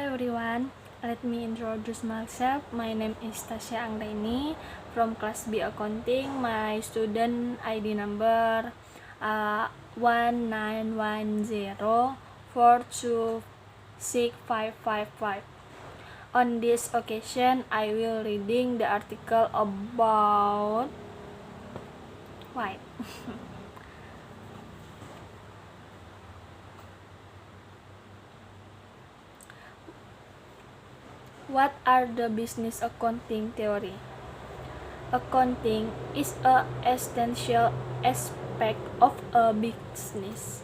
everyone, let me introduce myself. My name is Tasya Anggraini from class B accounting. My student ID number 1910426555. On this occasion, I will reading the article about white. What are the business accounting theory? Accounting is an essential aspect of a business.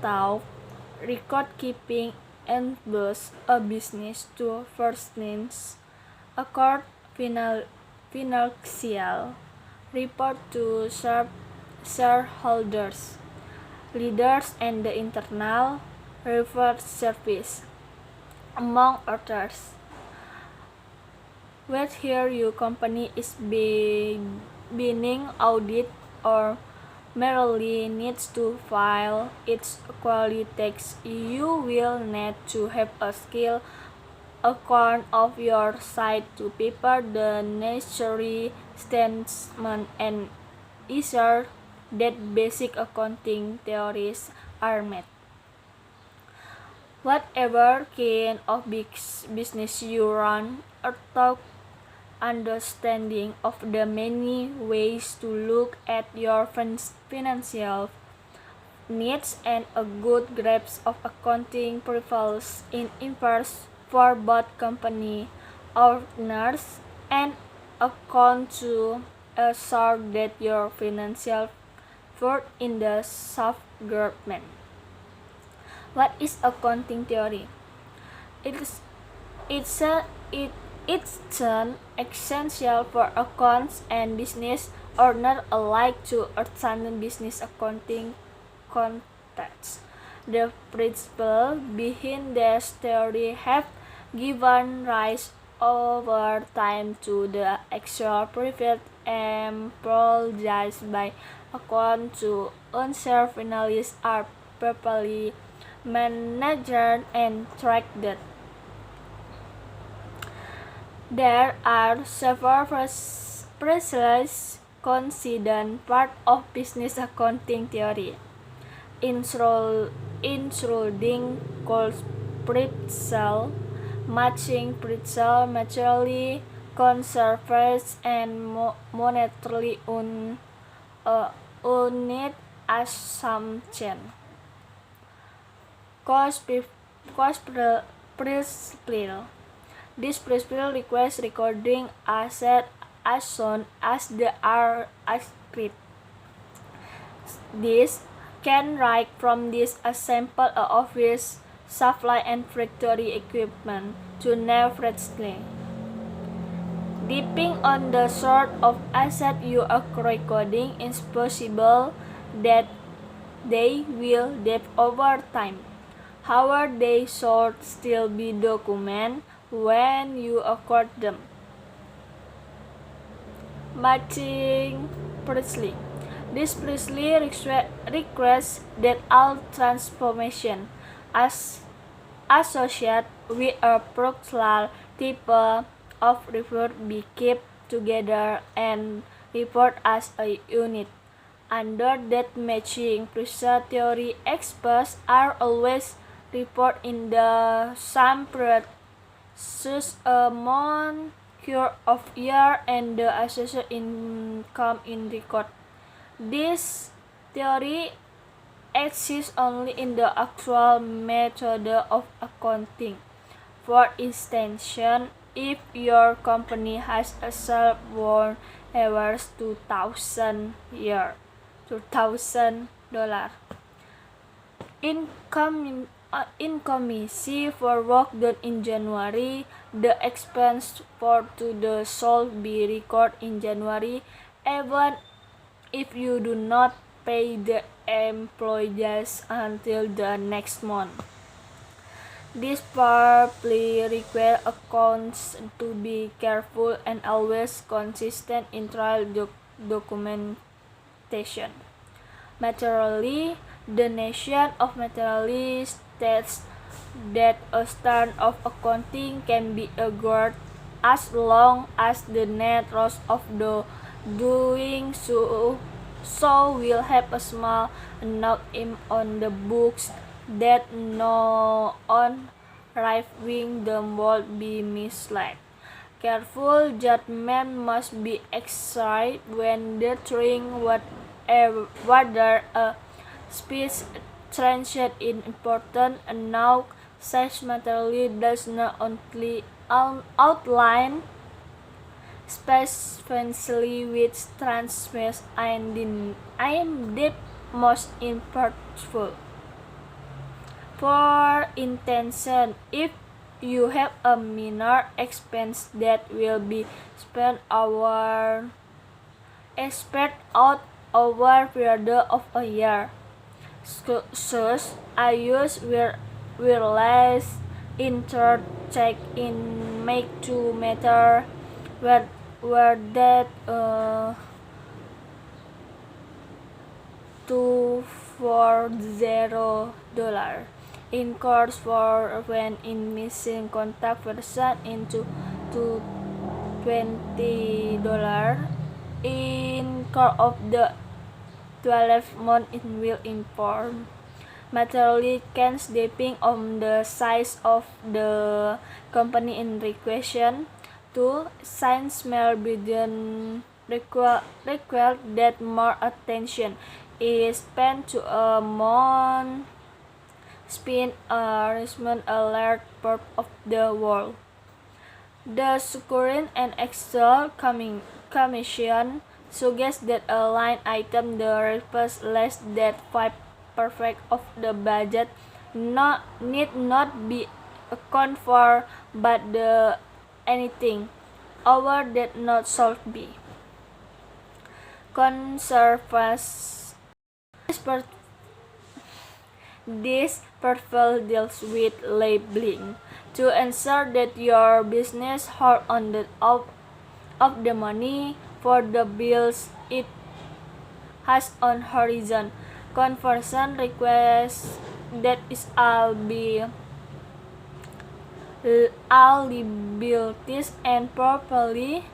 Thought, record keeping enables a business to finance, accord financial report to shareholders, leaders, and the internal referred service, among others. Whether your company is being audited or merely needs to file its quality tax, you will need to have a skill account of your side to prepare the necessary statements and ensure that basic accounting theories are met. Whatever kind of business you run, a thorough understanding of the many ways to look at your financial needs and a good grasp of accounting principles in interest for both company owners and account to assure that your financial effort in the soft government. What is accounting theory? It's essential for accounts and business owners alike to understand business accounting context. The principles behind this theory have given rise over time to the actual private employees by account to ensure finalists are properly managed and tracked. There are several principles considered part of business accounting theory, including cost principle, matching principle, materially conservation, and monetary unit assumption. Cost principle. This principle requires recording assets as soon as they are accrued. This can range from this sample of office supply and factory equipment to nevertheless. Depending on the sort of asset you are recording, it's possible that they will dip over time. However, they should still be documented when you accord them. Matching precisely. This precisely requires that all transformations associated with a particular type of report be kept together and report as a unit. Under that matching precise theory, experts are always report in the same period, such a month, quarter of year, and the associated income in record. This theory exists only in the actual method of accounting. For instance, if your company has a sales worth average $2,000, in commission for work done in January, the expense for to the sold be recorded in January, even if you do not pay the employees until the next month. This partly requires accounts to be careful and always consistent in trial documentation. Materially, the nation of materially states that a standard of accounting can be agreed as long as the net loss of the doing so will have a small note on the books that no on arriving them won't be misled. Careful judgment must be exercised when determining whether a speech translates in important enough such materially does not only outline specifically which transmits I am the most impactful. For intention, if you have a minor expense that will be spread out over a period of a year, such I use will less intercheck in make to matter where that $240 in course for when in missing contact person into $20 in course of the 12 month it will inform materially can depending on the size of the company in question. 2. Science may require that more attention is spent to a month spin a recent alert part of the world. The current and Excel commission suggests that a line item that represents less than 5% of the budget need not be accounted for, but the anything over that not should be. This portfolio deals with labeling to ensure that your business holds on the of the money for the bills it has on horizon. Conversion requests that is all liabilities and properly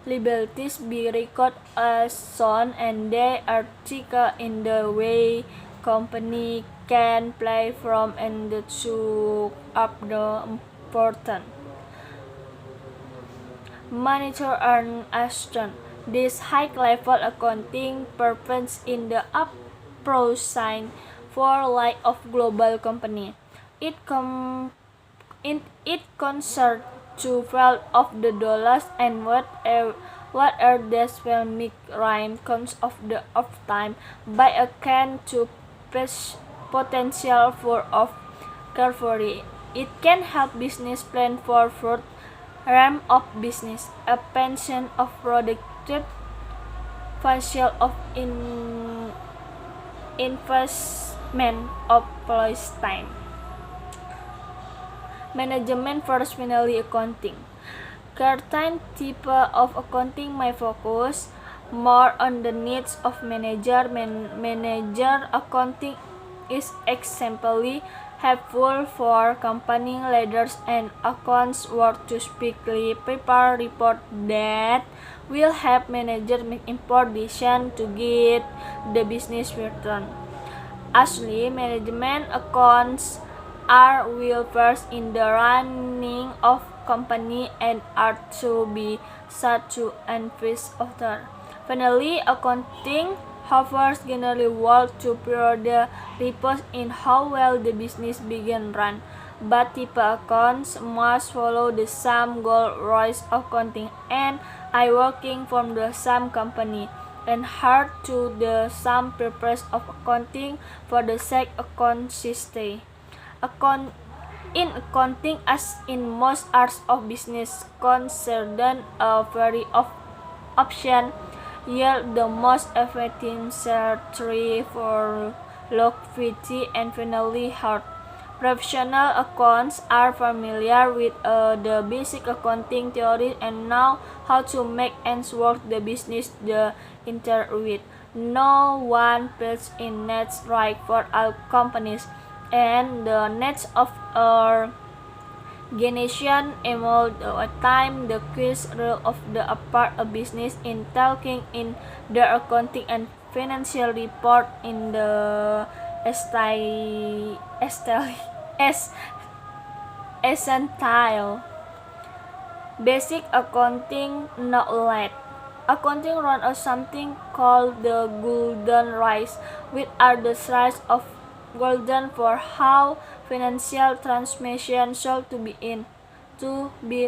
liabilities be recorded as shown and they article in the way company can play from and to up the important monitor and action. This high-level accounting purpose in the approach sign for like of global company. It concerns to value of the dollars and what are the spelling rhyme comes of the of time by a can to potential for of carefully. It can help business plan for fruit realm of business, a pension of productive facial of investment of employees time. Management first finally accounting. Certain type of accounting may focus more on the needs of manager. Manager accounting is exemplary helpful for company leaders and accounts work to quickly prepare report that will help manager make important decisions to get the business return. Actually, management accounts are will first in the running of company and are to be set to invest author. Finally, accounting hovers generally work to provide reports in how well the business began run, but type accounts must follow the same goal rise accounting and I working from the same company and hard to the same purpose of accounting for the sake of consistency. In accounting, as in most arts of business, concern a variety of options yield the most effective strategy for liquidity and finally health. Professional accounts are familiar with the basic accounting theory and know how to make ends work the business the inter with. No one fits in nets right for all companies, and the needs of our generation evolved over time. The key role of the part of business in talking in the accounting and financial report in the essential basic accounting knowledge. Accounting runs on something called the golden rules, which are the rules of golden for how financial transmission should to be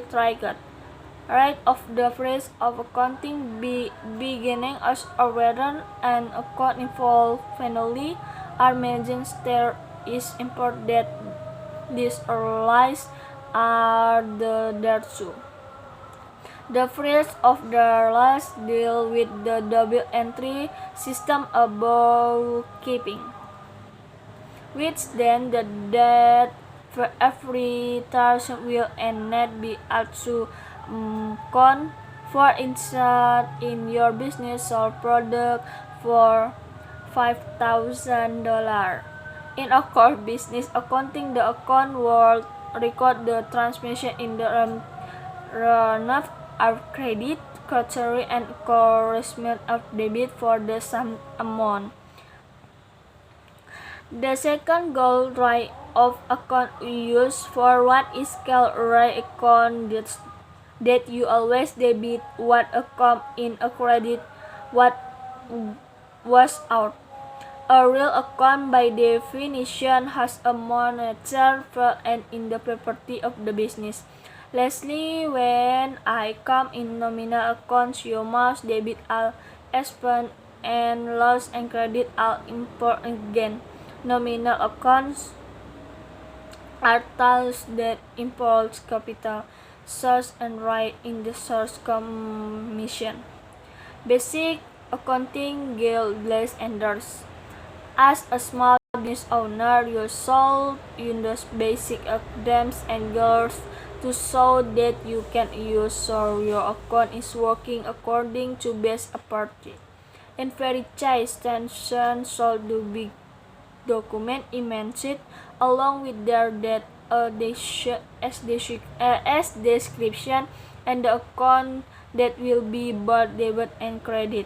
triggered. Right of the phrase of accounting beginning as a whether an account involved finally are managing there is important that these rules are there too. The phrase of the last deal with the double entry system of bookkeeping, which then the that for every transaction will and net be also count. For instance, in your business or product for $5,000. In a core business accounting, the account will record the transmission in the run-off of credit, quarterly, and corresponding of debit for the same amount. The second goal right of account we use for what is called right account that you always debit what account in a credit what was out. A real account by definition has a monetary value and in the property of the business. Lastly, when I come in nominal accounts, you must debit all expense and loss and credit all import again. Nominal accounts are those that import capital, source and right in the source commission. Basic accounting guidelines and rules. As a small business owner, you should use basic accounts and goals to show that you can use so your account is working according to best practice. In franchise transactions should be document imaged along with their debt as description and the account that will be both debit and credit.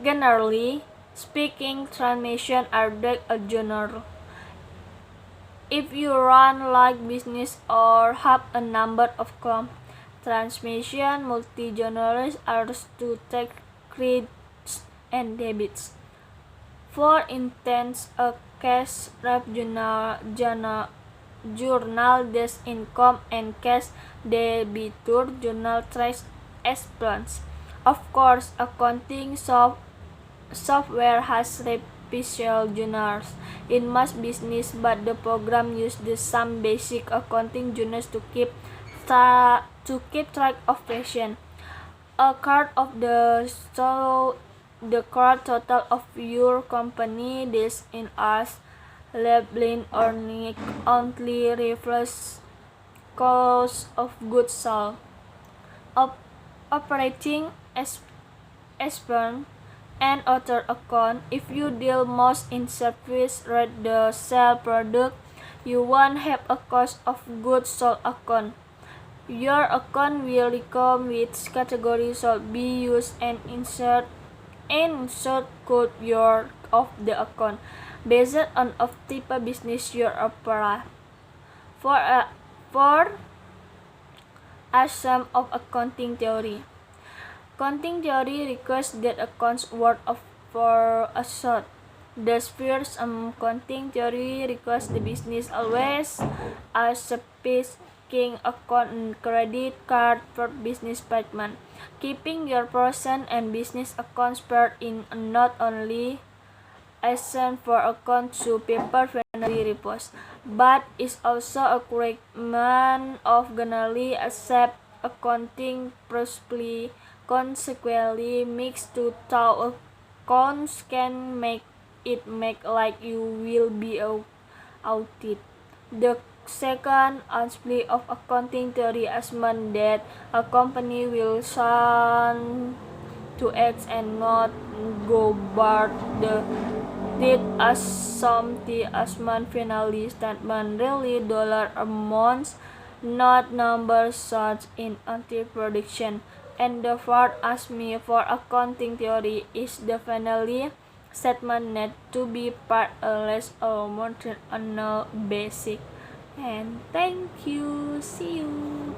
Generally speaking, transactions are like a genre. If you run like business or have a number of transmission, multi-genres are to take credits and debits. For instance, a cash rep journal des income and cash debitor journal tracks expense. Of course, accounting software has special journals in most business, but the program uses some basic accounting journals to keep track of patient. A card of the current total of your company this in as labeling only reflects cost of goods sold. Operating expense and other account. If you deal most in service rather the sell product, you won't have a cost of goods sold account. Your account will recall which category should be used and insert code your of the account based on of type of business you operate. For some of accounting theory. Accounting theory requires that accounts work for a short. The first accounting theory requires the business always a speaking account and credit card for business payment. Keeping your person and business accounts paired in not only essential for account to paper friendly reports, but is also a requirement of generally accepted accounting principles. Consequently, mixed two accounts can make like you will be audited. The second aspect of accounting theory assumes that a company will sound to act and not go bar the Did assume the assessment finally statement really dollar amounts, not numbers such in anti-prediction. And the fourth asked me for accounting theory is definitely statement need to be part less or more on a basic. And thank you. See you.